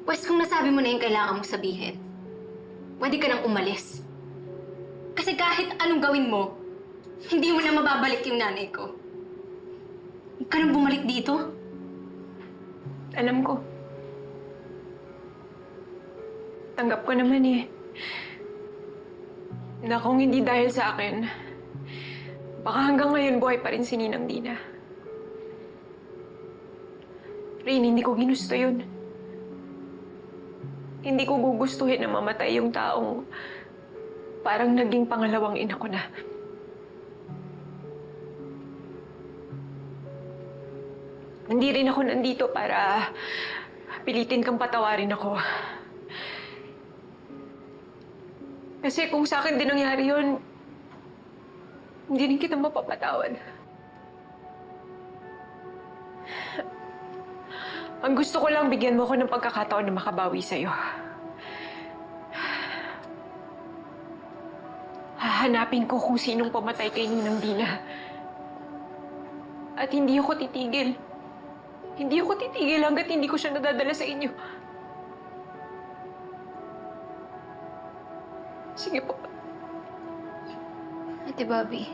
Pwes kung nasabi mo na yung kailangan mong sabihin, pwede ka nang umalis. Kasi kahit anong gawin mo, hindi mo na mababalik yung nanay ko. Huwag ka nang bumalik dito. Alam ko. Tanggap ko naman eh. Na kung hindi dahil sa akin, baka hanggang ngayon buhay pa rin si Ninang Dina. Rin, hindi ko ginusto yun. Hindi ko gugustuhin na mamatay yung taong parang naging pangalawang ina ko na. Hindi rin ako nandito para pilitin kang patawarin ako. Kasi kung sa akin din nangyari yun, hindi rin kita mapapatawad. Ang gusto ko lang, bigyan mo ko ng pagkakataon na makabawi sa'yo. Hahanapin ko kung sinong pumatay kay Ninang Dina. At hindi ako titigil. Hindi ako titigil hanggat hindi ko siya nadadala sa inyo. Sige po. Ate Bobby,